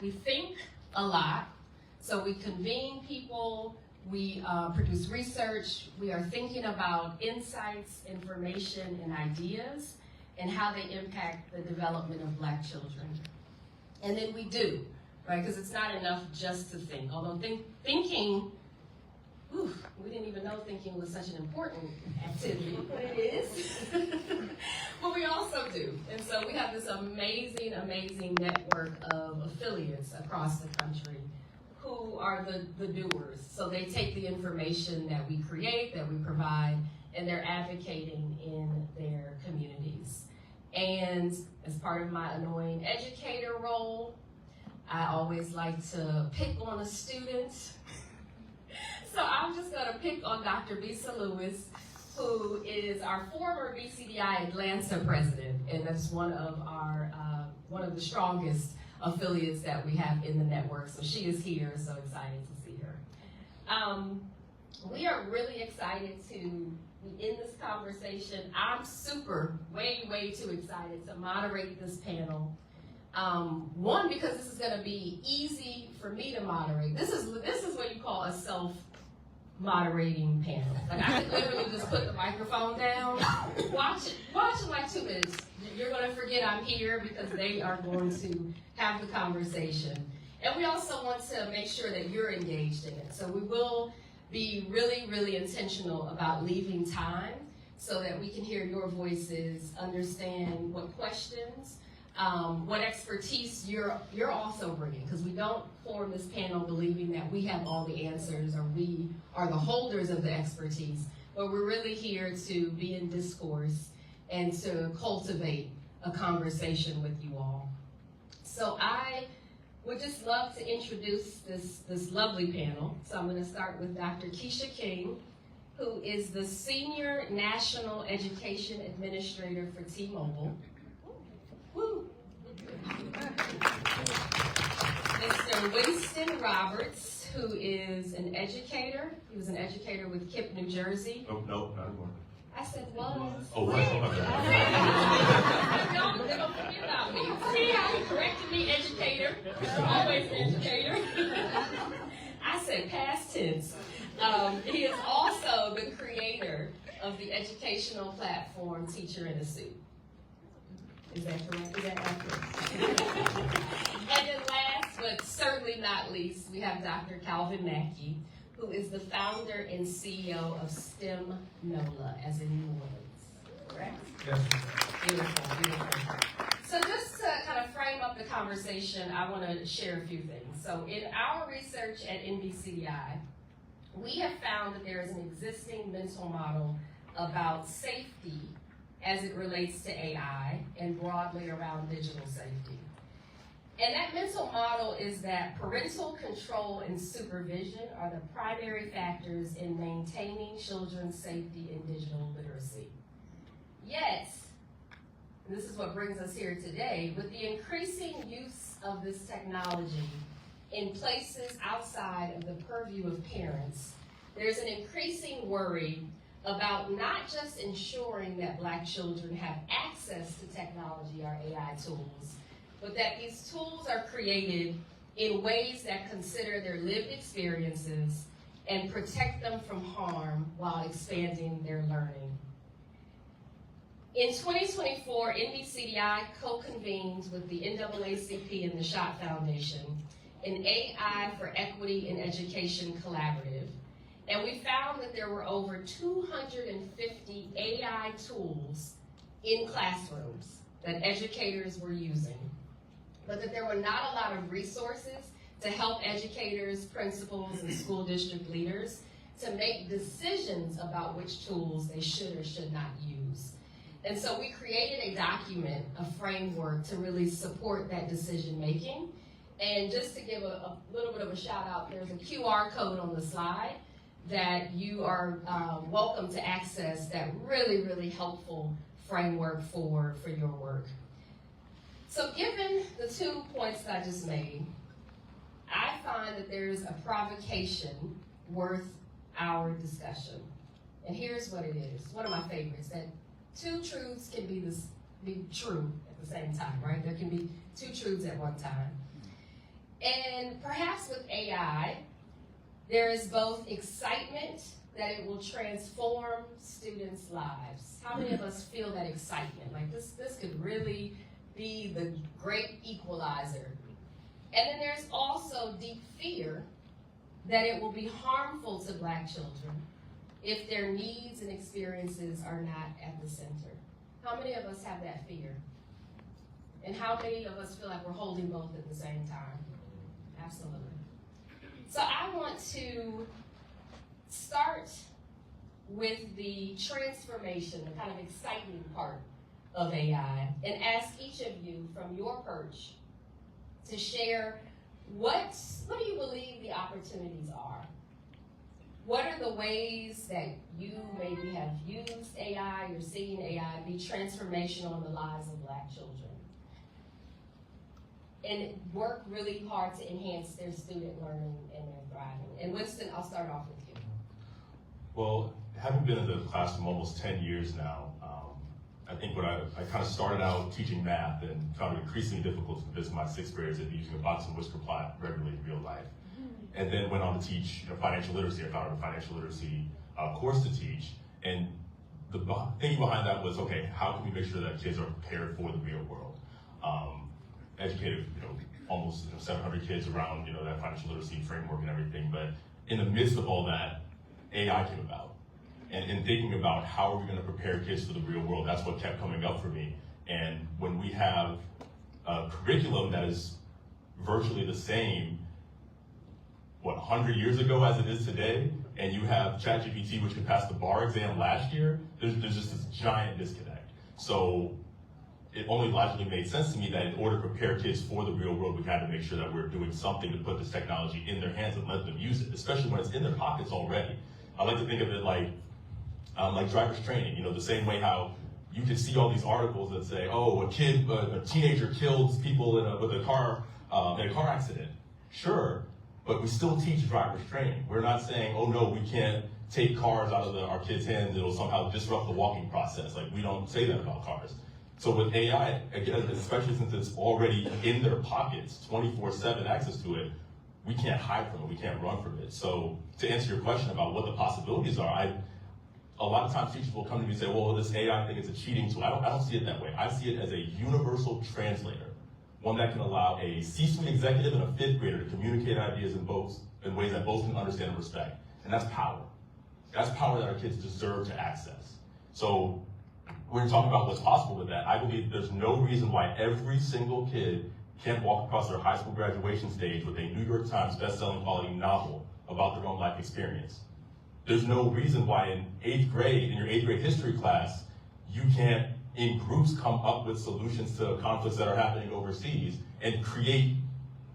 We think a lot, so we convene people, we produce research, we are thinking about insights, information, and ideas, and how they impact the development of Black children. And then we do, right? Because it's not enough just to think. Although thinking, we didn't even know thinking was such an important activity, but it is. But we also do. And so we have this amazing, amazing network of affiliates across the country who are the doers. So they take the information that we create, that we provide, and they're advocating in their communities. And as part of my annoying educator role, I always like to pick on a student. So I'm just going to pick on Dr. Bisa Lewis, who is our former BCDI Atlanta president, and that's one of the strongest affiliates that we have in the network. So she is here, so excited to see her. We are really excited to be in this conversation. I'm way too excited to moderate this panel. One, because this is going to be easy for me to moderate. This is what you call a self-moderating panel. Like I could literally just put the microphone down, watch it like 2 minutes. You're going to forget I'm here because they are going to have the conversation. And we also want to make sure that you're engaged in it. So we will be really intentional about leaving time so that we can hear your voices, understand what questions, what expertise you're also bringing, because we don't form this panel believing that we have all the answers or we are the holders of the expertise, but we're really here to be in discourse and to cultivate a conversation with you all. So I would just love to introduce this lovely panel. So I'm going to start with Dr. Kiesha King, who is the Senior National Education Administrator for T-Mobile. Woo. Mr. Winston Roberts, who is an educator. He was an educator with KIPP, New Jersey. Oh, no, not anymore. I said was. Oh, was. They're going to forget about me. See how he corrected me, educator. Always an educator. I said past tense. He is also the creator of the educational platform Teacher in a Suit. Is that correct? Is that accurate? And then last, but certainly not least, we have Dr. Calvin Mackie, who is the founder and CEO of STEM NOLA, as in New Orleans. Correct? Yes. Beautiful. So just to kind of frame up the conversation, I want to share a few things. So in our research at NBCDI, we have found that there is an existing mental model about safety as it relates to AI and broadly around digital safety. And that mental model is that parental control and supervision are the primary factors in maintaining children's safety in digital literacy. Yet, and this is what brings us here today, with the increasing use of this technology in places outside of the purview of parents, there's an increasing worry about not just ensuring that Black children have access to technology or AI tools, but that these tools are created in ways that consider their lived experiences and protect them from harm while expanding their learning. In 2024, NBCDI co-convened with the NAACP and the Schott Foundation an AI for Equity in Education collaborative. And we found that there were over 250 AI tools in classrooms that educators were using, but that there were not a lot of resources to help educators, principals, and school district leaders to make decisions about which tools they should or should not use. And so we created a document, a framework to really support that decision making. And just to give a little bit of a shout out, there's a QR code on the slide that you are welcome to access, that really helpful framework for your work. So given the 2 points that I just made, I find that there's a provocation worth our discussion. And here's what it is, one of my favorites, that 2 truths can be true at the same time, right? There can be 2 truths at one time. And perhaps with AI, there is both excitement that it will transform students' lives. How many of us feel that excitement? Like this could really be the great equalizer. And then there's also deep fear that it will be harmful to Black children if their needs and experiences are not at the center. How many of us have that fear? And how many of us feel like we're holding both at the same time? Absolutely. So I want to start with the transformation, the kind of exciting part of AI, and ask each of you from your perch to share what do you believe the opportunities are? What are the ways that you maybe have used AI, you're seeing AI be transformational in the lives of Black children? And work really hard to enhance their student learning and their thriving. And Winston, I'll start off with you. Well, having been in the classroom almost 10 years now, I think when I kind of started out teaching math and found it increasingly difficult to convince my sixth graders to be using a box and whisker plot regularly in real life. And then went on to teach financial literacy. I found a financial literacy course to teach. And the thinking behind that was, okay, how can we make sure that kids are prepared for the real world? Educated, almost 700 kids around, that financial literacy framework and everything. But in the midst of all that, AI came about. And in thinking about how are we going to prepare kids for the real world, that's what kept coming up for me. And when we have a curriculum that is virtually the same, 100 years ago as it is today, and you have ChatGPT, which could pass the bar exam last year, there's just this giant disconnect. So it only logically made sense to me that in order to prepare kids for the real world, we had to make sure that we're doing something to put this technology in their hands and let them use it, especially when it's in their pockets already. I like to think of it like driver's training, the same way how you can see all these articles that say, oh, a teenager killed people with a car in a car accident. Sure, but we still teach driver's training. We're not saying, oh no, we can't take cars out of our kids' hands, it'll somehow disrupt the walking process. Like, we don't say that about cars. So with AI, again, especially since it's already in their pockets, 24/7 access to it, we can't hide from it, we can't run from it. So to answer your question about what the possibilities are, a lot of times teachers will come to me and say, well, this AI thing is a cheating tool. I don't see it that way. I see it as a universal translator, one that can allow a C-suite executive and a fifth grader to communicate ideas in ways that both can understand and respect. And that's power. That's power that our kids deserve to access. So we're talking about what's possible with that. I believe there's no reason why every single kid can't walk across their high school graduation stage with a New York Times best-selling quality novel about their own life experience. There's no reason why in your 8th grade history class, you can't, in groups, come up with solutions to conflicts that are happening overseas and create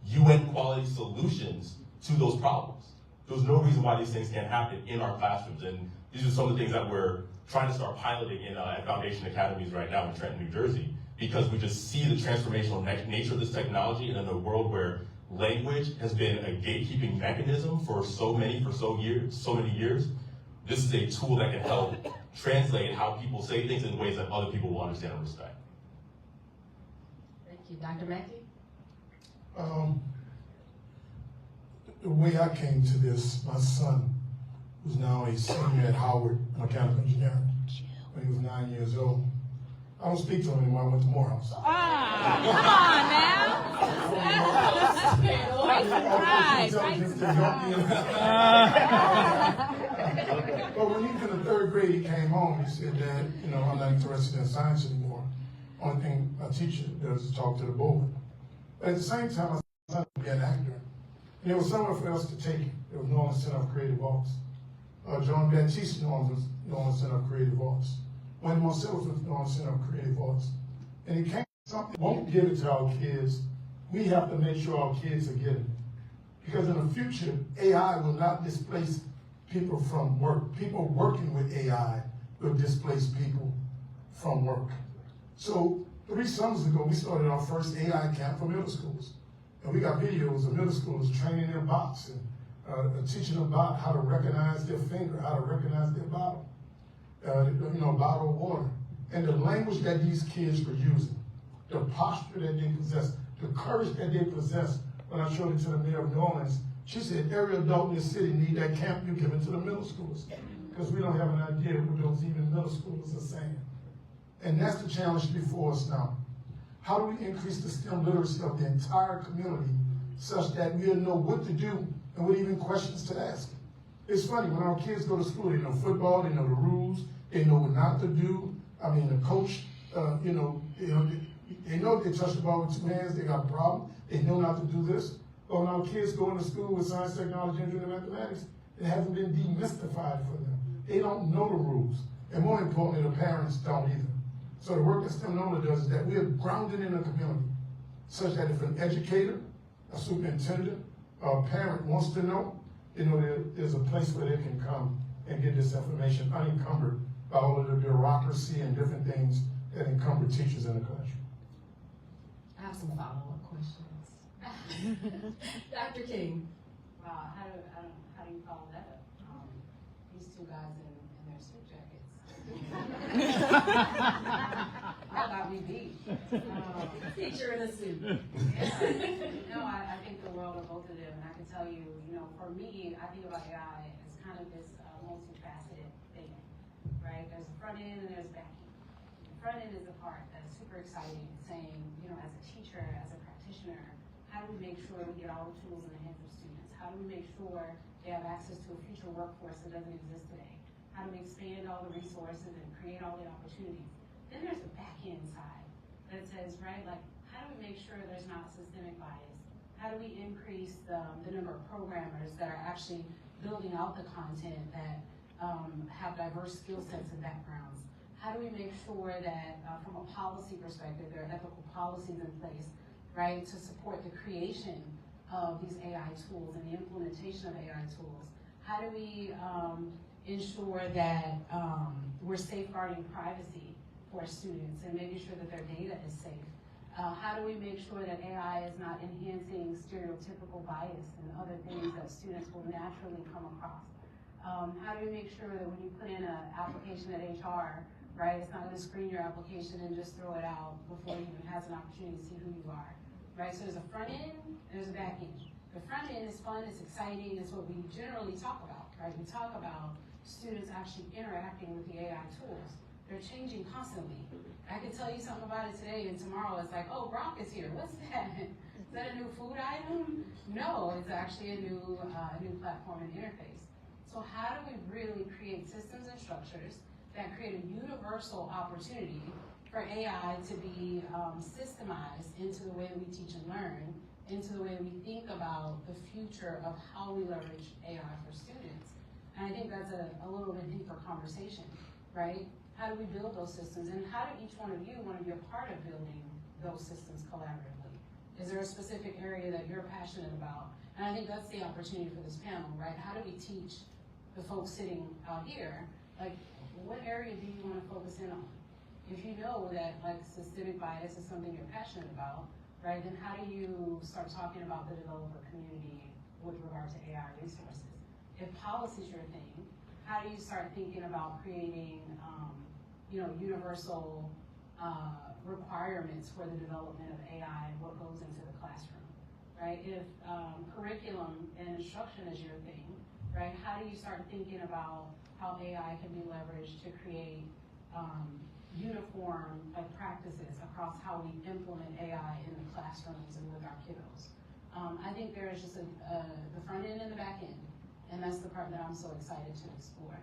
UN quality solutions to those problems. There's no reason why these things can't happen in our classrooms. And these are some of the things that we're trying to start piloting at Foundation Academies right now in Trenton, New Jersey, because we just see the transformational nature of this technology, and in a world where language has been a gatekeeping mechanism for so many years, this is a tool that can help translate how people say things in ways that other people will understand and respect. Thank you. Dr. Mackie? The way I came to this, my son, who's now a senior at Howard Mechanical Engineering, when he was 9 years old. I don't speak to him anymore. I went to Morehouse. Come on now. But when he was in the 3rd grade, he came home. He said, Dad, I'm not interested in science anymore. Only thing a teacher does is talk to the board. But at the same time, I wanted to be an actor. And there was somewhere for us to take him. There was NOLA Center of Creative Arts. John Baptiste NOLA Center of Creative Arts. When Marcel was with NOLA Center of Creative Arts. And he came to something, we won't give it to our kids. We have to make sure our kids are getting it. Because in the future, AI will not displace people from work. People working with AI will displace people from work. So 3 summers ago, we started our first AI camp for middle schools. And we got videos of middle schoolers training their bots and teaching them about how to recognize their finger, how to recognize their bottle, bottle of water. And the language that these kids were using, the posture that they possess, the courage that they possess when I showed it to the mayor of New Orleans, she said every adult in this city need that camp you give it to the middle schools. Because we don't have an idea what those even middle schoolers are saying. And that's the challenge before us now. How do we increase the STEM literacy of the entire community such that we'll know what to do and what even questions to ask? It's funny, when our kids go to school, they know football, they know the rules, they know what not to do. I mean, the coach, they know if they touch the ball with two hands, they got a problem. They know not to do this. But when our kids go into school with science, technology, engineering, and mathematics, it hasn't been demystified for them. They don't know the rules. And more importantly, the parents don't either. So the work that STEM NOLA does is that we are grounded in the community, such that if an educator, a superintendent, or a parent wants to know, there's a place where they can come and get this information unencumbered by all of the bureaucracy and different things that encumber teachers in the classroom. I have some follow-up questions. Dr. King. Wow, how do you follow that up? These two guys in their suit jackets. How about we beat? Teacher in a suit. Yeah. No, I think the world of both of them, and I can tell you, for me, I think about AI as kind of this multifaceted thing, right? There's a front end and there's a back end. The front end is the part that's super exciting, saying, as a teacher, as a practitioner, how do we make sure we get all the tools in the hands of students? How do we make sure they have access to a future workforce that doesn't exist today? How do we expand all the resources and create all the opportunities? Then there's the back end side that says, right, like, how do we make sure there's not systemic bias? How do we increase the number of programmers that are actually building out the content that have diverse skill sets and backgrounds? How do we make sure that from a policy perspective, there are ethical policies in place, right, to support the creation of these AI tools and the implementation of AI tools? How do we ensure that we're safeguarding privacy for students and making sure that their data is safe? How do we make sure that AI is not enhancing stereotypical bias and other things that students will naturally come across? How do we make sure that when you put in an application at HR, right, it's not going to screen your application and just throw it out before it even has an opportunity to see who you are, right? So there's a front end and there's a back end. The front end is fun, it's exciting, it's what we generally talk about, right? We talk about students actually interacting with the AI tools. They're changing constantly. I can tell you something about it today, and tomorrow it's like, oh, Gronk is here. What's that? Is that a new food item? No, it's actually a new platform and interface. So how do we really create systems and structures that create a universal opportunity for AI to be systemized into the way we teach and learn, into the way we think about the future of how we leverage AI for students? And I think that's a little bit deeper conversation, right? How do we build those systems, and how do each one of you want to be a part of building those systems collaboratively? Is there a specific area that you're passionate about? And I think that's the opportunity for this panel, right? How do we teach the folks sitting out here, like, what area do you want to focus in on? If you know that, like, systemic bias is something you're passionate about, right, then how do you start talking about the developer community with regard to AI resources? If policy is your thing, how do you start thinking about creating universal requirements for the development of AI and what goes into the classroom, right? If curriculum and instruction is your thing, right, how do you start thinking about how AI can be leveraged to create uniform practices across how we implement AI in the classrooms and with our kiddos? I think there is just the front end and the back end, and that's the part that I'm so excited to explore.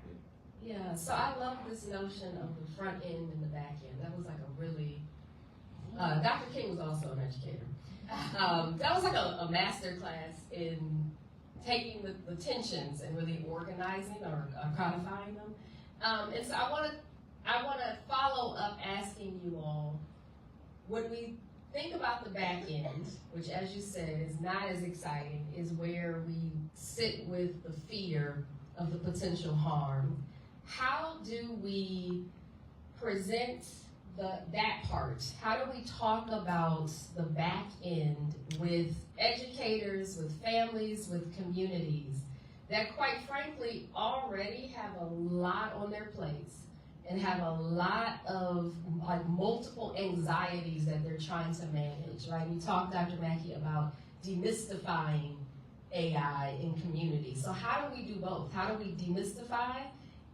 Yeah, so I love this notion of the front end and the back end. That was like a really, Dr. King was also an educator. That was like a master class in taking the tensions and really organizing or codifying them. And so I want to follow up asking you all, when we think about the back end, which as you said is not as exciting, is where we sit with the fear of the potential harm. How do we present that part? How do we talk about the back end with educators, with families, with communities that quite frankly already have a lot on their plates and have a lot of multiple anxieties that they're trying to manage, right? We talked, Dr. Mackie, about demystifying AI in community. So how do we do both? How do we demystify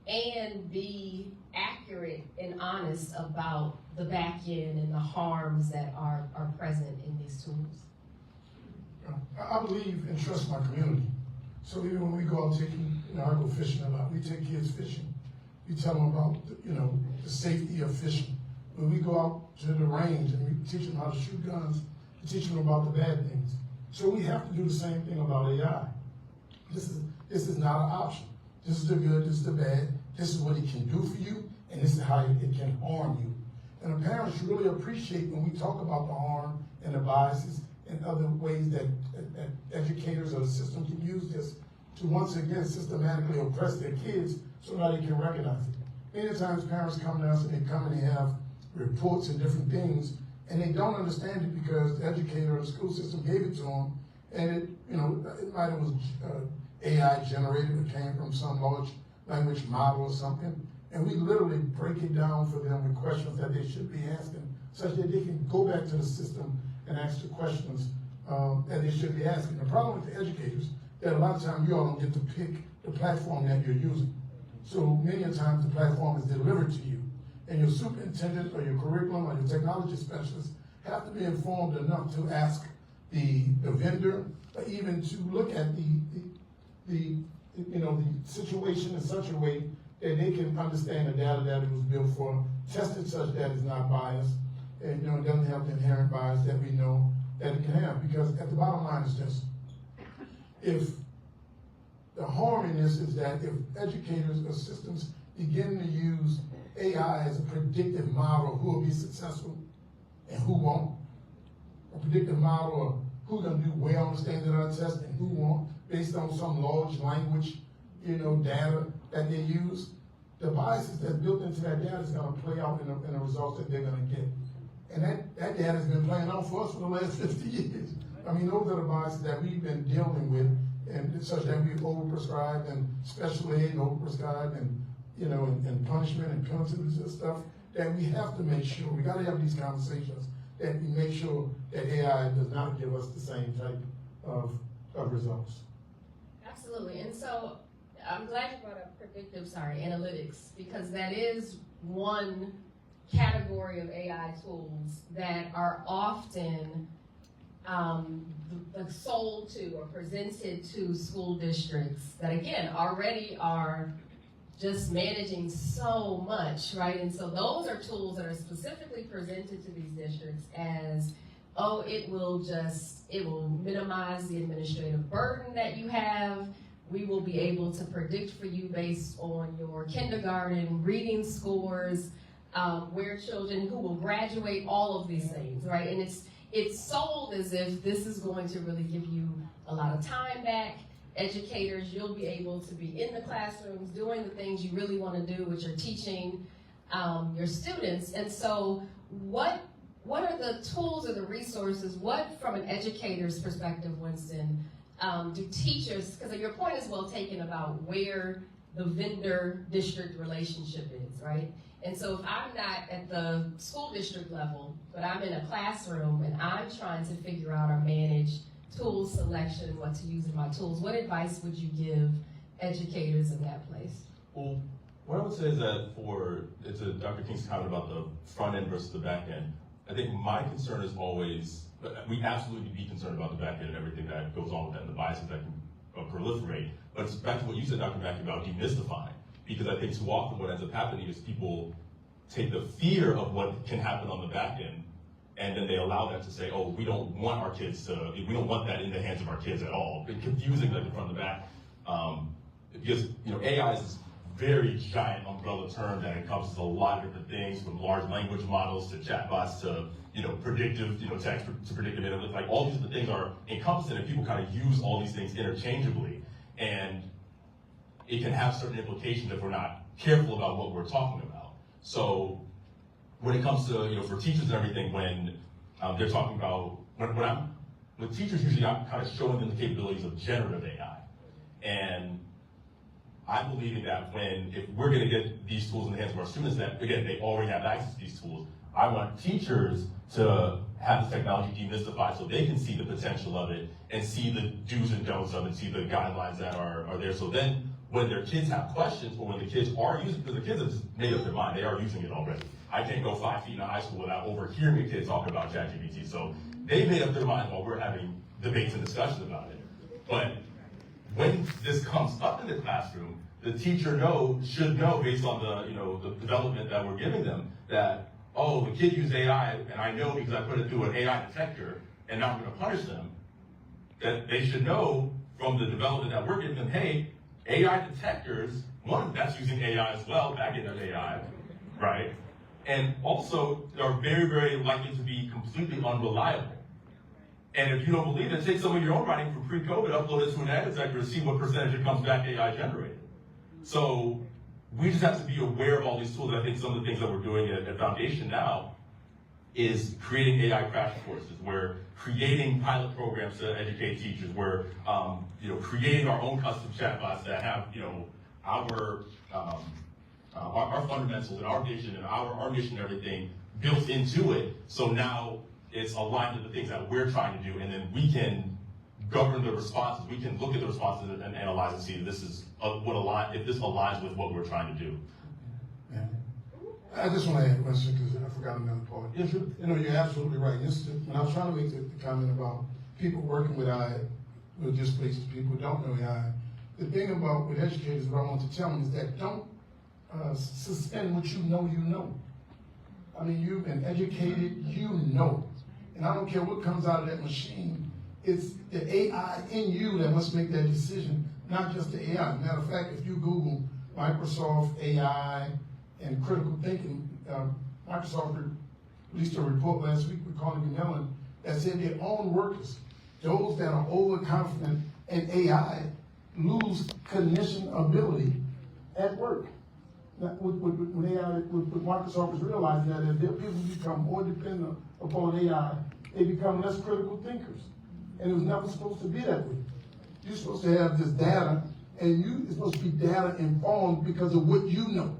and be accurate and honest about the back end and the harms that are present in these tools? I believe and trust my community. So even when we go out taking, I go fishing a lot. We take kids fishing. We tell them about, the safety of fishing. When we go out to the range and we teach them how to shoot guns, we teach them about the bad things. So we have to do the same thing about AI. This is not an option. This is the good, this is the bad, this is what it can do for you, and this is how it can harm you. And the parents should really appreciate when we talk about the harm and the biases and other ways that educators or the system can use this to once again systematically oppress their kids so that they can recognize it. Many times parents come to us and they come and they have reports and different things, and they don't understand it because the educator or the school system gave it to them, and it might have was AI generated, it came from some large language model or something, and we literally break it down for them with questions that they should be asking, such that they can go back to the system and ask the questions that they should be asking. The problem with the educators, that a lot of times you all don't get to pick the platform that you're using. So many times the platform is delivered to you, and your superintendent or your curriculum or your technology specialist have to be informed enough to ask the vendor, or even to look at the situation in such a way that they can understand the data that it was built for, test it such that it's not biased, and it doesn't have the inherent bias that we know that it can have. Because at the bottom line is this: if the harm in this is that if educators or systems begin to use AI as a predictive model of who will be successful and who won't, a predictive model of who's going to do well on the standardized test and who won't, based on some large language, data that they use, the biases that's built into that data is going to play out in the results that they're going to get. And that data has been playing out for us for the last 50 years. I mean, those are the biases that we've been dealing with, and such that we've overprescribed and special aid and overprescribed and and punishment and penalties and stuff, that we have to make sure, we got to have these conversations, that we make sure that AI does not give us the same type of results. Absolutely. And so I'm glad you brought up analytics, because that is one category of AI tools that are often sold to or presented to school districts that, again, already are just managing so much, right? And so those are tools that are specifically presented to these districts as, oh, it will minimize the administrative burden that you have. We will be able to predict for you based on your kindergarten reading scores, where children who will graduate, all of these things, right? And it's sold as if this is going to really give you a lot of time back. Educators, you'll be able to be in the classrooms doing the things you really want to do, which are teaching your students. And so what are the tools or the resources, what from an educator's perspective, Winston, do teachers, because your point is well taken about where the vendor-district relationship is, right? And so if I'm not at the school district level, but I'm in a classroom and I'm trying to figure out or manage tool selection, what to use in my tools, what advice would you give educators in that place? Well, what I would say is that it's Dr. King's comment about the front end versus the back end. I think my concern is always, we absolutely be concerned about the back end and everything that goes on with that and the biases that can proliferate. But it's back to what you said, Dr. Mackie, about demystifying. Because I think too often what ends up happening is people take the fear of what can happen on the back end, and then they allow that to say, oh, we don't want our kids to, we don't want that in the hands of our kids at all. It's confusing like the front and the back. Because AI is this very giant umbrella term that encompasses a lot of different things, from large language models to chatbots to predictive text to predictive analytics. Like all these things are encompassed, and people kind of use all these things interchangeably, and it can have certain implications if we're not careful about what we're talking about. So when it comes to for teachers and everything, when they're talking about with teachers, usually I'm kind of showing them the capabilities of generative AI, and I believe that if we're going to get these tools in the hands of our students, that again they already have access to these tools, I want teachers to have the technology demystified so they can see the potential of it and see the do's and don'ts of it, see the guidelines that are there. So then when their kids have questions, or when the kids are using, because the kids have just made up their mind, they are using it already. I can't go 5 feet in high school without overhearing a kid talk about ChatGPT. So they made up their mind while we're having debates and discussions about it. But when this comes up in the classroom, the teacher should know based on the development that we're giving them that, oh, the kid used AI, and I know because I put it through an AI detector, and now I'm going to punish them. That they should know from the development that we're giving them, hey, AI detectors, one, that's using AI as well, back-end of AI, right? And also, are very, very likely to be completely unreliable. And if you don't believe it, take some of your own writing from pre-COVID, upload it to an AI detector and see what percentage it comes back AI generated. So we just have to be aware of all these tools. I think some of the things that we're doing at Foundation now is creating AI crash courses. We're creating pilot programs to educate teachers. We're creating our own custom chatbots that have our fundamentals and our vision and our mission and everything built into it. So now it's aligned to the things that we're trying to do, and then we can govern the responses. We can look at the responses and analyze and see if this is if this aligns with what we're trying to do. Yeah. I just want to add one second because I forgot another part. Yeah, sure. You're absolutely right. When I was trying to make the comment about people working with AI, with displaced people who don't know AI, the thing about with educators, what I want to tell them is that don't suspend what you know. I mean, you've been educated, and I don't care what comes out of that machine. It's the AI in you that must make that decision, not just the AI. Matter of fact, if you Google Microsoft AI and critical thinking, Microsoft released a report last week with Carnegie Mellon that said their own workers, those that are overconfident in AI, lose cognition ability at work. With AI, with Microsoft is realizing that if their people become more dependent upon AI, they become less critical thinkers. And it was never supposed to be that way. You're supposed to have this data, and you're supposed to be data informed because of what you know,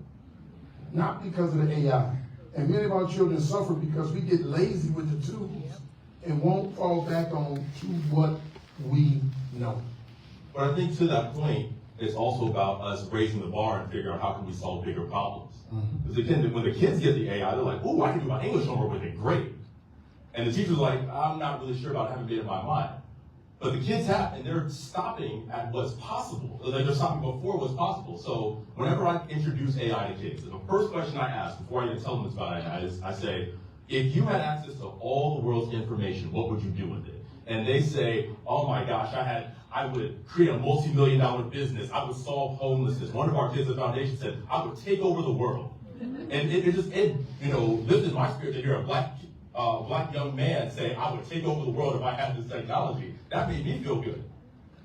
not because of the AI. And many of our children suffer because we get lazy with the tools and won't fall back on to what we know. But I think to that point, it's also about us raising the bar and figuring out how can we solve bigger problems. Because again, when the kids get the AI, they're like, oh, I can do my English homework with it, great. And the teacher's like, I'm not really sure about having made up my mind. But the kids have, and they're stopping at what's possible. Like they're stopping before what's possible. So whenever I introduce AI to kids, the first question I ask before I even tell them it's about AI is, I say, if you had access to all the world's information, what would you do with it? And they say, oh my gosh, I would create a multi-million-dollar business. I would solve homelessness. One of our kids at Foundation said, I would take over the world. And it lifted my spirit to hear a black young man say, I would take over the world if I had this technology. That made me feel good.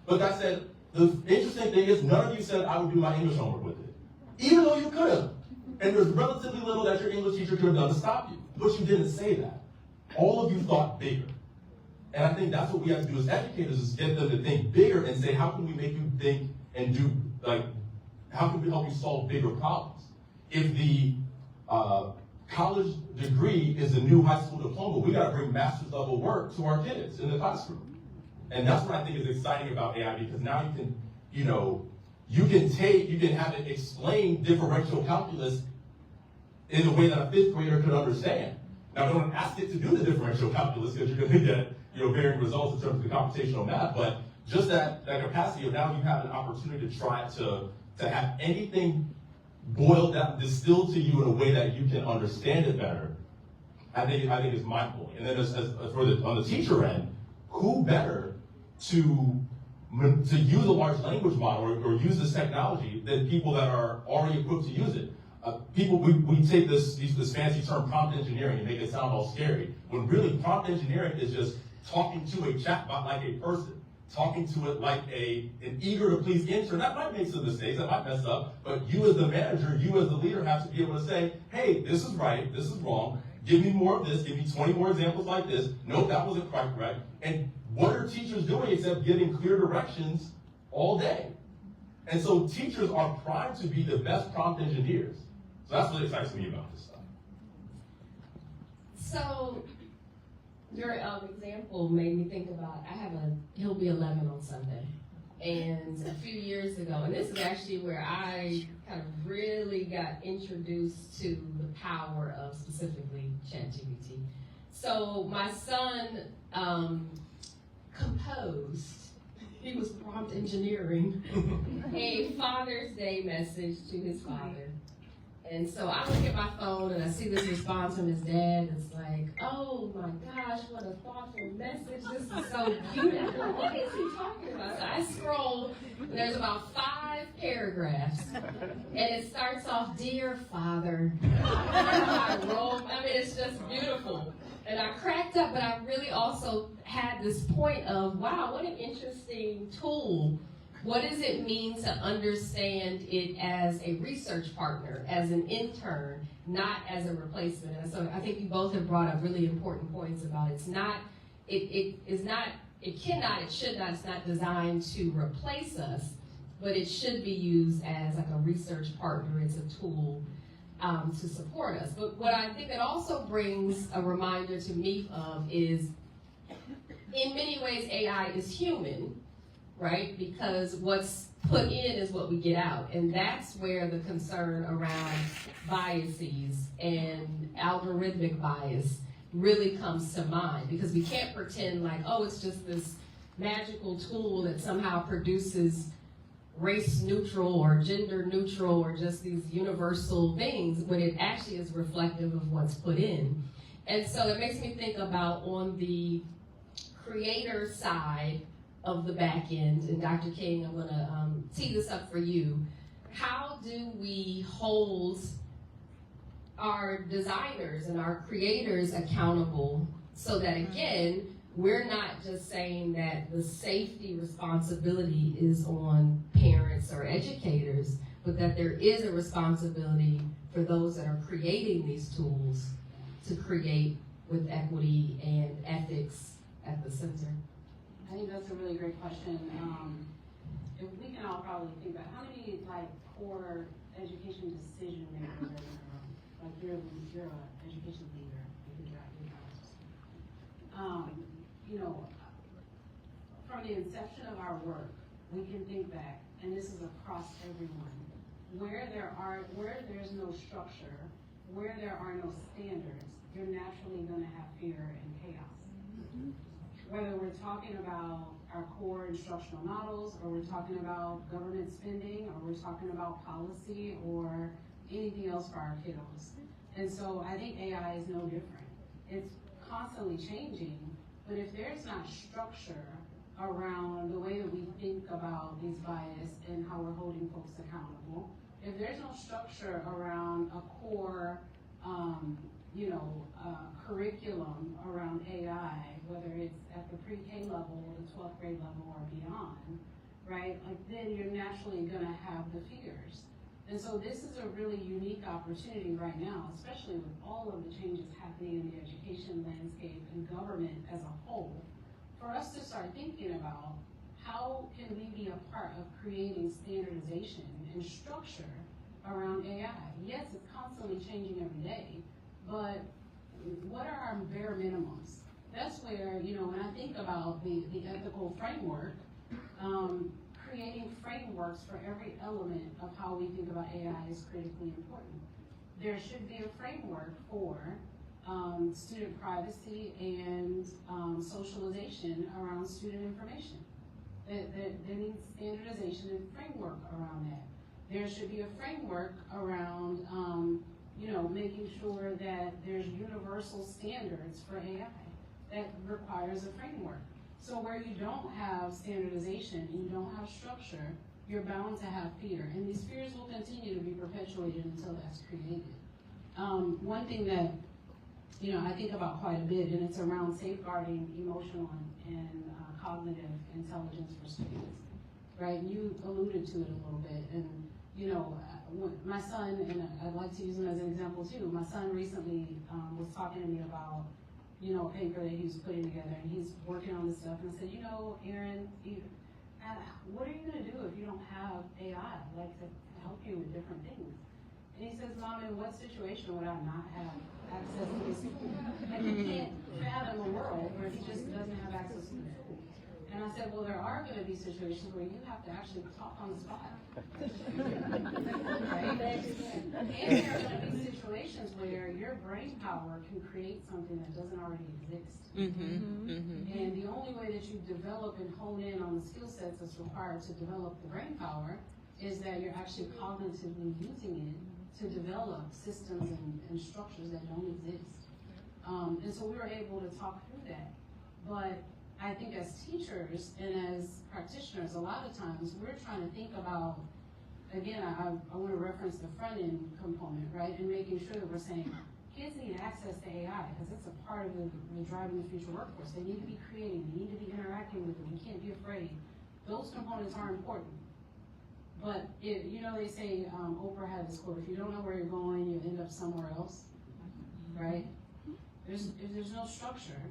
But I said, the interesting thing is none of you said I would do my English homework with it. Even though you could have. And there's relatively little that your English teacher could have done to stop you. But you didn't say that. All of you thought bigger. And I think that's what we have to do as educators is get them to think bigger and say, how can we make you think and do, how can we help you solve bigger problems? If the college degree is a new high school diploma, we gotta bring master's level work to our kids in the classroom. And that's what I think is exciting about AI, because now you can have it explain differential calculus in a way that a fifth grader could understand. Now don't ask it to do the differential calculus because you're gonna get varying results in terms of the computational math, but just that capacity of now you have an opportunity to try to have anything boiled down, distilled to you in a way that you can understand it better, I think is mind-blowing. And then on the teacher end, who better to use a large language model or use this technology than people that are already equipped to use it? We take this fancy term prompt engineering and make it sound all scary, when really prompt engineering is just talking to a chatbot like a person, talking to it like an eager to please intern. That might make some mistakes, that might mess up, but you as the manager, you as the leader have to be able to say, hey, this is right, this is wrong, give me more of this, give me 20 more examples like this, nope, that wasn't quite correct. And what are teachers doing except giving clear directions all day? And so teachers are primed to be the best prompt engineers. So that's what excites me about this stuff. So Your example made me think about, he'll be 11 on Sunday. And a few years ago, and this is actually where I kind of really got introduced to the power of specifically ChatGPT. So my son composed, he was prompt engineering, a Father's Day message to his father. And so I look at my phone and I see this response from his dad. It's like, oh my gosh, what a thoughtful message. This is so beautiful. What is he talking about? So I scroll, and there's about 5 paragraphs. And it starts off, dear Father. I mean, it's just beautiful. And I cracked up, but I really also had this point of, wow, what an interesting tool. What does it mean to understand it as a research partner, as an intern, not as a replacement? And so I think you both have brought up really important points about it's not designed to replace us, but it should be used as like a research partner. It's a tool to support us. But what I think it also brings a reminder to me of is, in many ways, AI is human, right? Because what's put in is what we get out. And that's where the concern around biases and algorithmic bias really comes to mind. Because we can't pretend like, oh, it's just this magical tool that somehow produces race neutral or gender neutral or just these universal things, when it actually is reflective of what's put in. And so it makes me think about, on the creator side of the back end, and Dr. King, I'm going to tee this up for you. How do we hold our designers and our creators accountable so that, again, we're not just saying that the safety responsibility is on parents or educators, but that there is a responsibility for those that are creating these tools to create with equity and ethics at the center? I think that's a really great question. If we can all probably think about how many core education decision makers are in the room. Like you're an education leader, from the inception of our work, we can think back, and this is across everyone, where there's no structure, where there are no standards, you're naturally going to have fear and chaos. Whether we're talking about our core instructional models, or we're talking about government spending, or we're talking about policy, or anything else for our kiddos. And so I think AI is no different. It's constantly changing, but if there's not structure around the way that we think about these bias and how we're holding folks accountable, if there's no structure around a core curriculum around AI, whether it's at the pre-K level, the 12th grade level, or beyond, right? Then you're naturally gonna have the fears. And so this is a really unique opportunity right now, especially with all of the changes happening in the education landscape and government as a whole, for us to start thinking about how can we be a part of creating standardization and structure around AI. Yes, it's constantly changing every day, but what are our bare minimums? That's where, when I think about the ethical framework, creating frameworks for every element of how we think about AI is critically important. There should be a framework for student privacy and socialization around student information. There needs standardization and framework around that. There should be a framework around making sure that there's universal standards for AI. That requires a framework. So where you don't have standardization and you don't have structure, you're bound to have fear. And these fears will continue to be perpetuated until that's created. One thing that I think about quite a bit, and it's around safeguarding emotional and cognitive intelligence for students, right? You alluded to it a little bit, and my son, and I'd like to use him as an example too, my son recently was talking to me about a paper that he was putting together, and he's working on this stuff, and I said, Aaron, what are you going to do if you don't have AI, to help you with different things? And he says, Mom, in what situation would I not have access to this tool? And he can't fathom a world where he just doesn't have access to the tool. And I said, well, there are going to be situations where you have to actually talk on the spot. Right? And there are going to be situations where your brain power can create something that doesn't already exist. And the only way that you develop and hone in on the skill sets that's required to develop the brain power is that you're actually cognitively using it to develop systems and structures that don't exist. And so we were able to talk through that. But I think as teachers and as practitioners, a lot of times we're trying to think about, again, I want to reference the front end component, right? And making sure that we're saying kids need access to AI because it's a part of the driving the future workforce. They need to be creating, they need to be interacting with it. We can't be afraid. Those components are important. But they say, Oprah had this quote, if you don't know where you're going, you end up somewhere else, right? If there's no structure,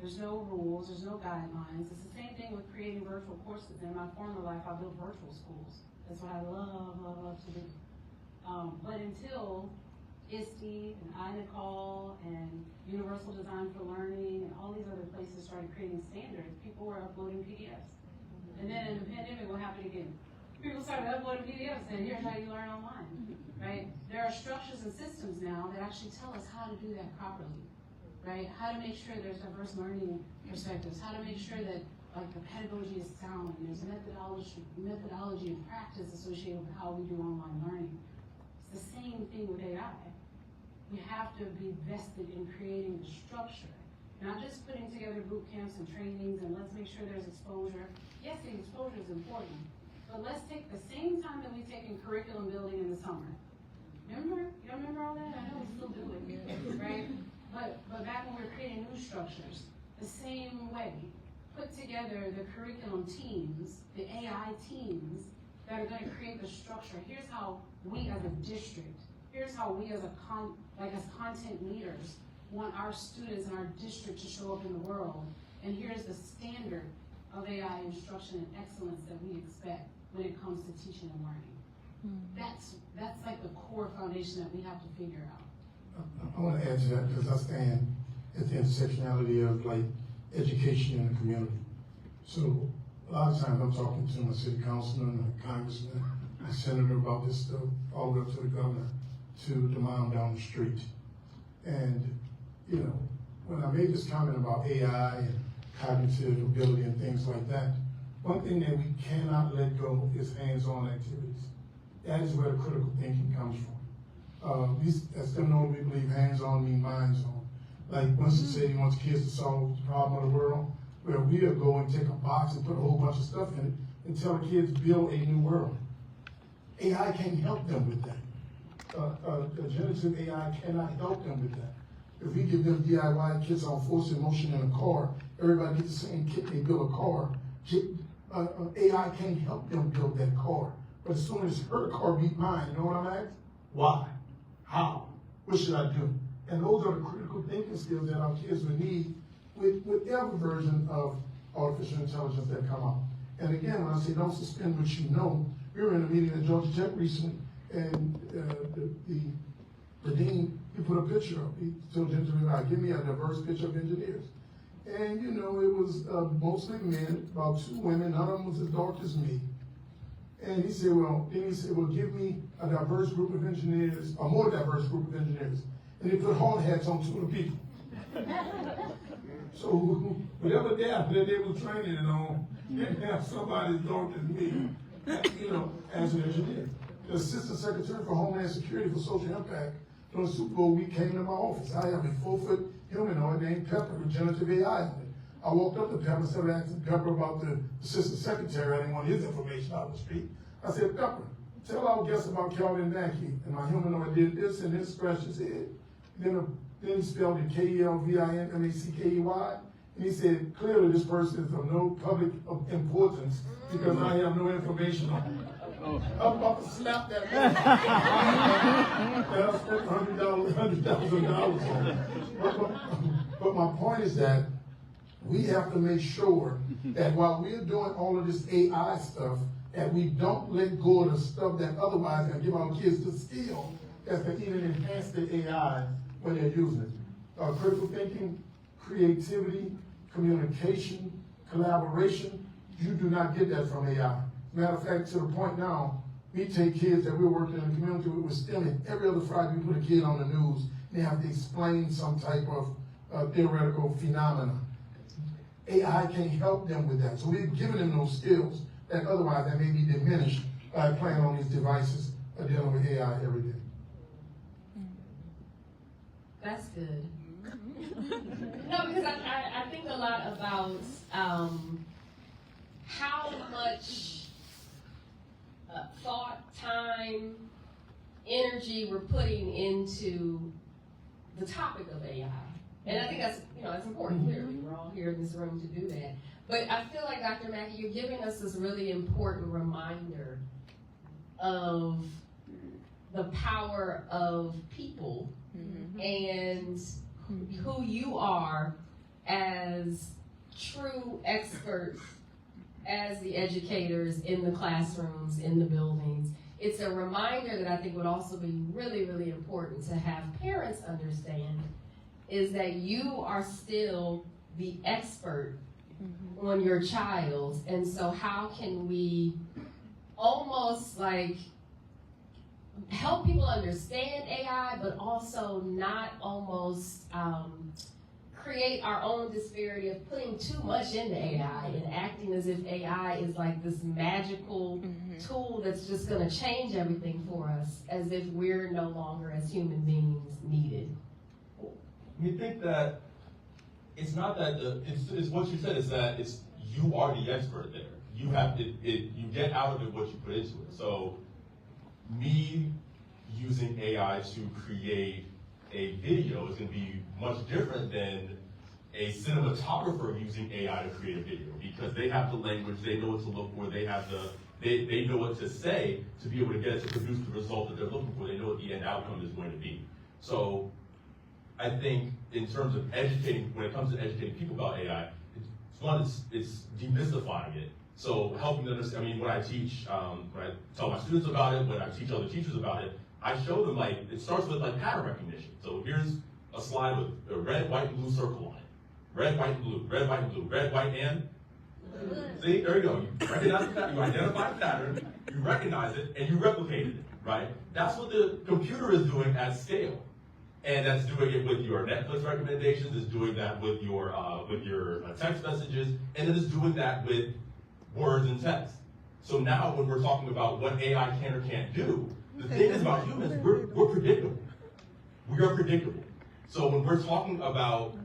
there's no rules, there's no guidelines. It's the same thing with creating virtual courses. In my former life, I built virtual schools. That's what I love to do. But until ISTE and iNecall and Universal Design for Learning and all these other places started creating standards, people were uploading PDFs. And then in the pandemic, what happened again? People started uploading PDFs and here's how you learn online, right? There are structures and systems now that actually tell us how to do that properly. Right? How to make sure there's diverse learning perspectives, how to make sure that the pedagogy is sound, and there's methodology and practice associated with how we do online learning. It's the same thing with AI. We have to be vested in creating the structure, not just putting together boot camps and trainings and let's make sure there's exposure. Yes, the exposure is important, but let's take the same time that we take in curriculum building in the summer. Remember? You don't remember all that? I know we still do it, right? But back when we were creating new structures, the same way, put together the curriculum teams, the AI teams that are going to create the structure. Here's how we as a district, here's how we as as content leaders want our students in our district to show up in the world. And here's the standard of AI instruction and excellence that we expect when it comes to teaching and learning. That's like the core foundation that we have to figure out. I want to add to that because I stand at the intersectionality of education in the community. So a lot of times I'm talking to my city councilman, my congressman, my senator about this stuff, all the way up to the governor, to the mom down the street. And when I made this comment about AI and cognitive ability and things like that, one thing that we cannot let go is hands-on activities. That is where the critical thinking comes from. As them know, we believe hands-on mean minds-on. Like Winston said, he wants kids to solve the problem of the world, where we'll go and take a box and put a whole bunch of stuff in it and tell the kids build a new world. AI can't help them with that. Generative AI cannot help them with that. If we give them DIY kits on force and motion in a car, everybody gets the same kit, they build a car. AI can't help them build that car. But as soon as her car beat mine, you know what I'm asking? Why? How? What should I do? And those are the critical thinking skills that our kids would need with whatever version of artificial intelligence that come out. And again, when I say don't suspend what you know, we were in a meeting at Georgia Tech recently, and the dean, he put a picture up. He told the engineer, give me a diverse picture of engineers. And it was mostly men, about 2 women, none of them was as dark as me. And he said, well, give me a diverse group of engineers, a more diverse group of engineers. And he put hard hats on 2 of the people. So whatever that they were training on, didn't have somebody as dark as me, as an engineer. The Assistant Secretary for Homeland Security for Social Impact, during the Super Bowl week, came to my office. I have a 4-foot humanoid named Pepper with generative AI on it. I walked up to Pepper and started asking Pepper about the Assistant Secretary. I didn't want his information out of the street. I said, Pepper, tell our guests about Calvin Mackie. And my humanoid did this and this, scratched his head. Then he spelled it Kelvin Mackey. And he said, clearly this person is of no public importance because I have no information on him. I'm about to slap that man. And I spent $100,000 on it. But my point is that we have to make sure that while we're doing all of this AI stuff, that we don't let go of the stuff that otherwise can give our kids the skill that can even enhance the AI when they're using it. Critical thinking, creativity, communication, collaboration, you do not get that from AI. Matter of fact, to the point now, we take kids that we're working in the community with, we're stimming. Every other Friday, we put a kid on the news, they have to explain some type of theoretical phenomena. AI can help them with that. So we've given them those skills that otherwise that may be diminished by playing on these devices or dealing with AI every day. That's good. No, because I think a lot about how much thought, time, energy we're putting into the topic of AI. And I think that's, it's important, clearly. We're all here in this room to do that. But I feel like, Dr. Mackie, you're giving us this really important reminder of the power of people and who you are as true experts, as the educators in the classrooms, in the buildings. It's a reminder that I think would also be really, really important to have parents understand, is that you are still the expert on your child. And so how can we almost like help people understand AI, but also not almost create our own disparity of putting too much into AI and acting as if AI is like this magical tool that's just going to change everything for us, as if we're no longer as human beings needed. We think that it's not that it's what you said, is that it's you are the expert there. You have you get out of it what you put into it. So me using AI to create a video is going to be much different than a cinematographer using AI to create a video, because they have the language, they know what to look for, they know what to say to be able to get it to produce the result that they're looking for. They know what the end outcome is going to be. So I think in terms of educating, when it comes to educating people about AI, it's demystifying it. So helping them understand, when I teach, when I tell my students about it, when I teach other teachers about it, I show them it starts with pattern recognition. So here's a slide with a red, white, and blue circle on it. Red, white, and blue, red, white, and blue, red, white, and blue. See, there you go. You recognize the pattern, you identify the pattern, you recognize it, and you replicate it, right? That's what the computer is doing at scale. And that's doing it with your Netflix recommendations, it's doing that with your text messages, and it is doing that with words and text. So now when we're talking about what AI can or can't do, the thing is about humans, we're predictable. We are predictable. So when we're talking about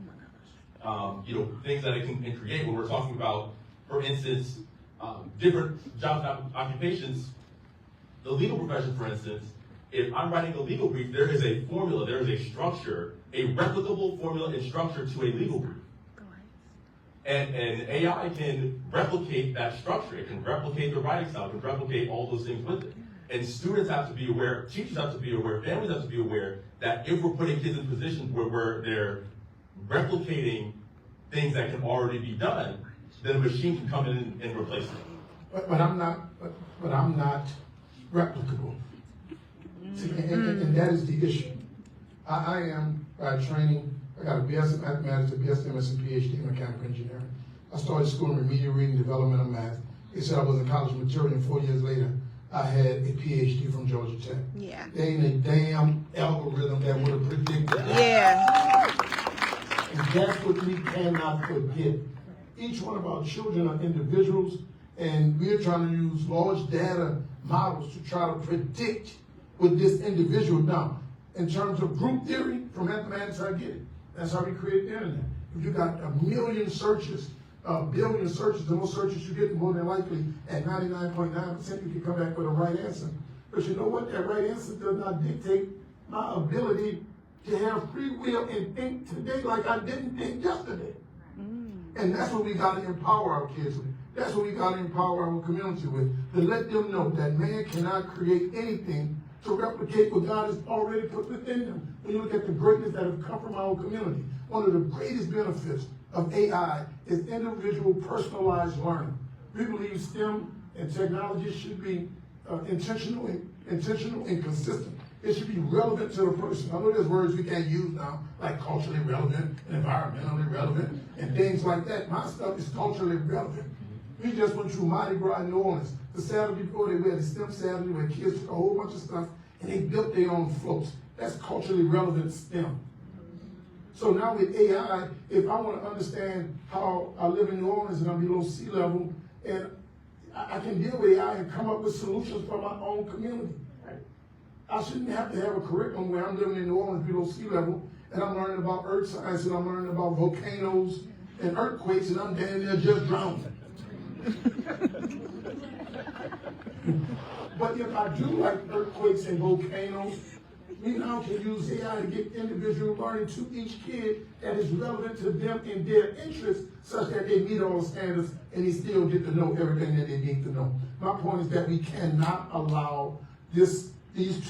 things that it can create, when we're talking about, for instance, different jobs and occupations, the legal profession, for instance, if I'm writing a legal brief, there is a formula, there is a structure, a replicable formula and structure to a legal brief. And AI can replicate that structure. It can replicate the writing style. It can replicate all those things with it. And students have to be aware, teachers have to be aware, families have to be aware that if we're putting kids in positions where they're replicating things that can already be done, then a machine can come in and replace them. But I'm not replicable. See, and that is the issue. I am, by training, I got a BS in mathematics, a BS, MS, and PhD in mechanical engineering. I started school in remedial reading, development of math. They said I wasn't college material, and 4 years later, I had a PhD from Georgia Tech. Yeah. There ain't a damn algorithm that would have predicted that. Yeah. And that's what we cannot forget. Each one of our children are individuals, and we're trying to use large data models to try to predict with this individual. Now, in terms of group theory, from mathematics, I get it. That's how we create the internet. If you got a million searches, a billion searches, the more searches you get, the more than likely, at 99.9%, you can come back with a right answer. But you know what? That right answer does not dictate my ability to have free will and think today like I didn't think yesterday. And that's what we got to empower our kids with. That's what we got to empower our community with. To let them know that man cannot create anything to replicate what God has already put within them. When you look at the greatness that have come from our community, one of the greatest benefits of AI is individual personalized learning. We believe STEM and technology should be intentional and consistent. It should be relevant to the person. I know there's words we can't use now, like culturally relevant, environmentally relevant, and things like that. My stuff is culturally relevant. We just went through Mardi Gras in New Orleans. The Saturday before, they had the STEM Saturday where kids took a whole bunch of stuff and they built their own floats. That's culturally relevant STEM. So now with AI, if I want to understand how I live in New Orleans and I'm below sea level, and I can deal with AI and come up with solutions for my own community. I shouldn't have to have a curriculum where I'm living in New Orleans below sea level and I'm learning about earth science and I'm learning about volcanoes and earthquakes and I'm down there just drowning. But if I do like earthquakes and volcanoes, we now can use AI to get individual learning to each kid that is relevant to them and their interests, such that they meet all the standards and they still get to know everything that they need to know. My point is that we cannot allow these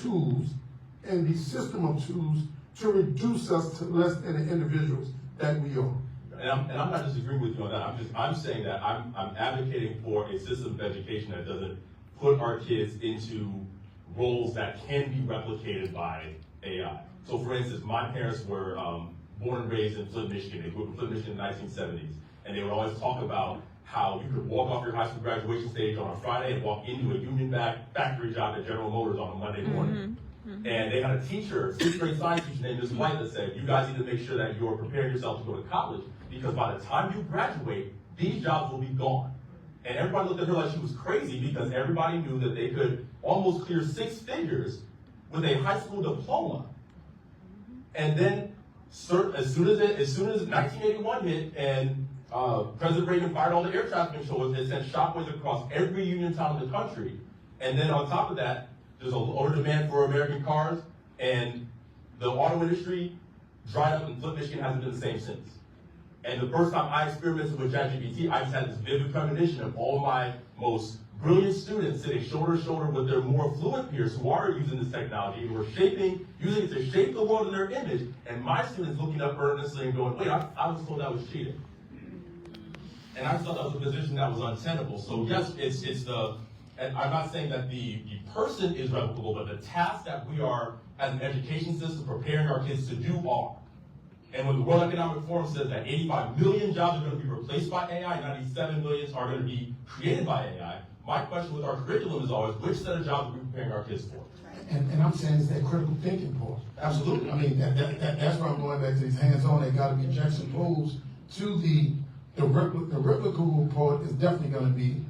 tools and the system of tools to reduce us to less than the individuals that we are. And I'm not disagreeing with you on that. I'm saying that I'm advocating for a system of education that doesn't put our kids into roles that can be replicated by AI. So for instance, my parents were born and raised in Flint, Michigan. They grew up in Flint, Michigan in the 1970s. And they would always talk about how you could walk off your high school graduation stage on a Friday and walk into a union factory job at General Motors on a Monday morning. And they had a teacher, 6th grade science teacher named Ms. White, that said, you guys need to make sure that you're preparing yourself to go to college, because by the time you graduate, these jobs will be gone. And everybody looked at her like she was crazy, because everybody knew that they could almost clear 6 figures with a high school diploma. And then as soon as 1981 hit and President Reagan fired all the air traffic controllers, it sent shockwaves across every union town in the country. And then on top of that, there's a lower demand for American cars, and the auto industry dried up in Flint, Michigan, hasn't been the same since. And the first time I experimented with ChatGPT, I just had this vivid premonition of all my most brilliant students sitting shoulder to shoulder with their more affluent peers who are using this technology, who are using it to shape the world in their image, and my students looking up earnestly and going, wait, I was told that was cheating. And I thought that was a position that was untenable. So yes, and I'm not saying that the person is replicable, but the task that we are, as an education system, preparing our kids to do are. And when the World Economic Forum says that 85 million jobs are going to be replaced by AI, 97 million are going to be created by AI, my question with our curriculum is always, which set of jobs are we preparing our kids for? And I'm saying it's that critical thinking part. Absolutely. I mean, that's why I'm going back to these hands-on. They got to be juxtaposed to the replicable part is definitely going to be,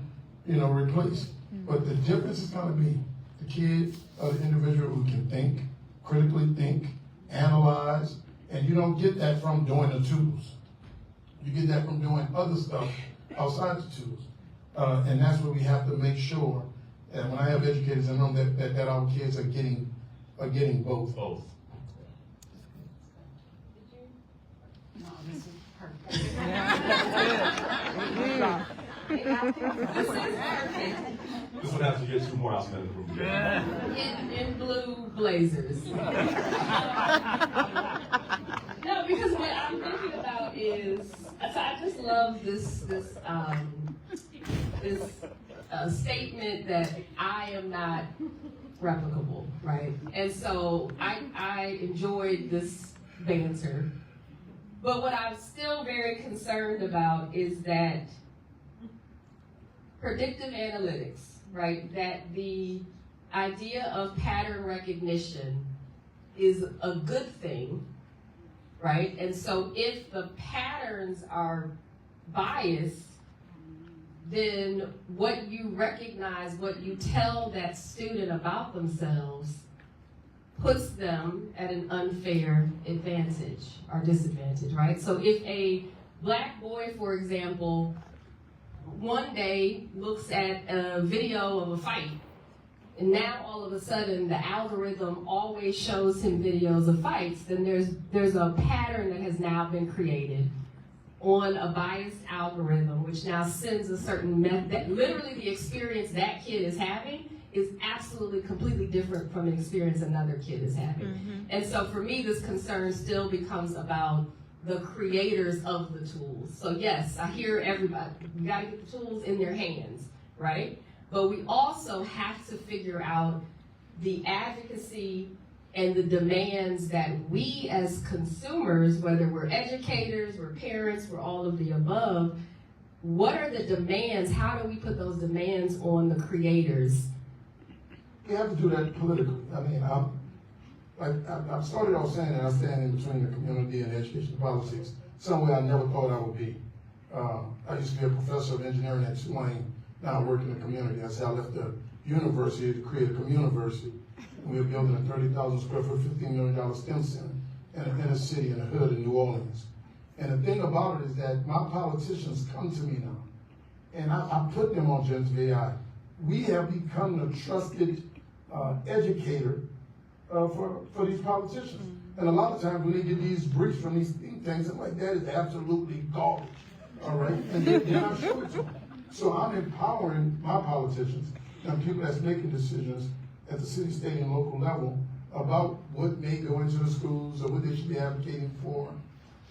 replaced. But the difference is going to be the kid or the individual who can think, critically think, analyze, and you don't get that from doing the tools. You get that from doing other stuff outside the tools. And that's what we have to make sure. And when I have educators in the room, that our kids are getting both. Both. No, this is perfect. This one has to get 2 more outside of the room. In blue blazers. No, because what I'm thinking about is, so I just love this statement that I am not replicable, right? And so I enjoyed this banter. But what I'm still very concerned about is that predictive analytics, right? That the idea of pattern recognition is a good thing, right? And so if the patterns are biased, then what you recognize, what you tell that student about themselves puts them at an unfair advantage or disadvantage, right? So if a black boy, for example, one day looks at a video of a fight, and now all of a sudden the algorithm always shows him videos of fights, then there's a pattern that has now been created on a biased algorithm, which now sends a certain method that literally the experience that kid is having is absolutely completely different from the experience another kid is having. Mm-hmm. And so for me, this concern still becomes about the creators of the tools. So yes, I hear everybody, we gotta get the tools in their hands, right? But we also have to figure out the advocacy and the demands that we as consumers, whether we're educators, we're parents, we're all of the above, what are the demands? How do we put those demands on the creators? You have to do that politically. I mean, I started off saying that I stand in between the community and education and politics, somewhere I never thought I would be. I used to be a professor of engineering at Tulane. Now I work in the community. I said I left the university to create a communiversity. We were building a 30,000 square foot, $15 million STEM center in the inner city in the hood in New Orleans. And the thing about it is that my politicians come to me now, and I put them on generative AI. We have become the trusted educator for these politicians. And a lot of times when they get these briefs from these think tanks, I'm like, that is absolutely garbage, all right? And then I show it to them. So I'm empowering my politicians and people that's making decisions at the city, state, and local level about what may go into the schools or what they should be advocating for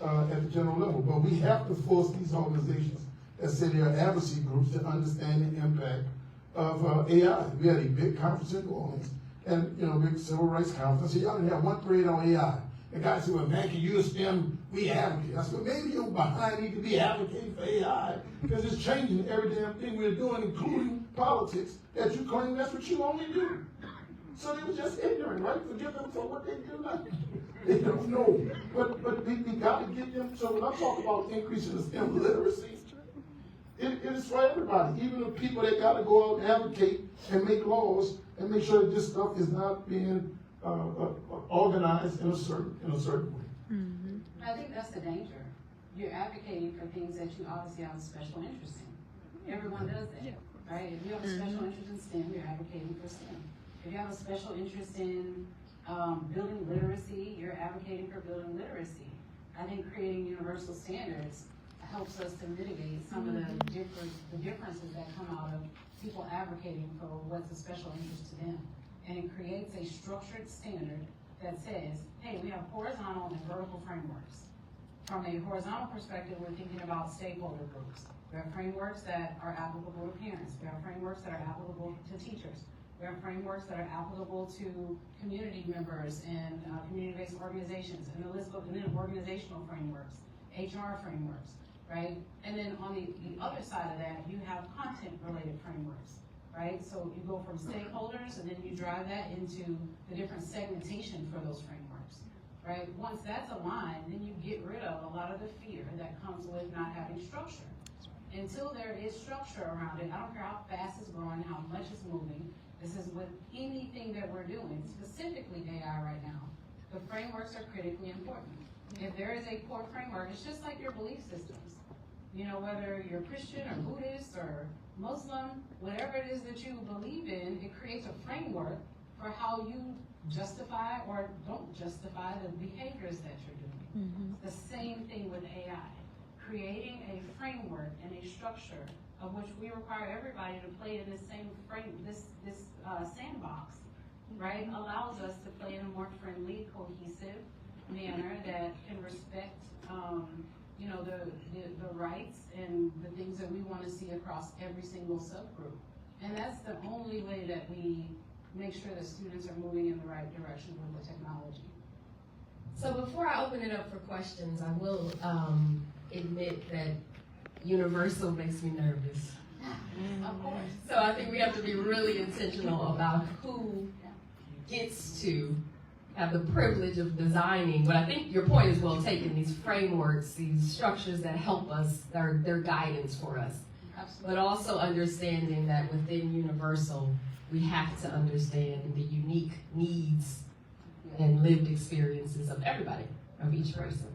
at the general level. But we have to force these organizations that say they are advocacy groups to understand the impact of AI. We had a big conference in New Orleans, and big civil rights conference. So y'all didn't have one thread on AI. The guy said, well, Mackie, you a STEM, we advocate. I said, well, maybe you're behind need to be advocating for AI, because it's changing every damn thing we're doing, including politics, that you claim that's what you only do. So they were just ignorant, right? Forgive them for what they do not. They don't know. But we got to get them. So when I talk about increasing the STEM literacy, it is for everybody, even the people that got to go out and advocate and make laws and make sure that this stuff is not being organized in a certain way. Mm-hmm. I think that's the danger. You're advocating for things that you obviously have a special interest in. Everyone does that, right? If you have a special interest in STEM, you're advocating for STEM. If you have a special interest in building literacy, you're advocating for building literacy. I think creating universal standards helps us to mitigate some of the differences that come out of people advocating for what's a special interest to them. And it creates a structured standard that says, hey, we have horizontal and vertical frameworks. From a horizontal perspective, we're thinking about stakeholder groups. We have frameworks that are applicable to parents. We have frameworks that are applicable to teachers. We have frameworks that are applicable to community members and community-based organizations, and then organizational frameworks, HR frameworks, right? And then on the other side of that, you have content-related frameworks, right? So you go from stakeholders, and then you drive that into the different segmentation for those frameworks, right? Once that's aligned, then you get rid of a lot of the fear that comes with not having structure. Until there is structure around it, I don't care how fast it's growing, how much it's moving. This is with anything that we're doing, specifically AI right now. The frameworks are critically important. If there is a core framework, it's just like your belief systems. Whether you're Christian or Buddhist or Muslim, whatever it is that you believe in, it creates a framework for how you justify or don't justify the behaviors that you're doing. Mm-hmm. The same thing with AI. Creating a framework and a structure of which we require everybody to play in the same frame, this sandbox, right, allows us to play in a more friendly, cohesive manner that can respect, the rights and the things that we want to see across every single subgroup. And that's the only way that we make sure that students are moving in the right direction with the technology. So before I open it up for questions, I will admit that universal makes me nervous. Of course. So I think we have to be really intentional about who gets to have the privilege of designing, but I think your point is well taken, these frameworks, these structures that help us, they're guidance for us. Absolutely. But also understanding that within universal, we have to understand the unique needs and lived experiences of everybody, of each person.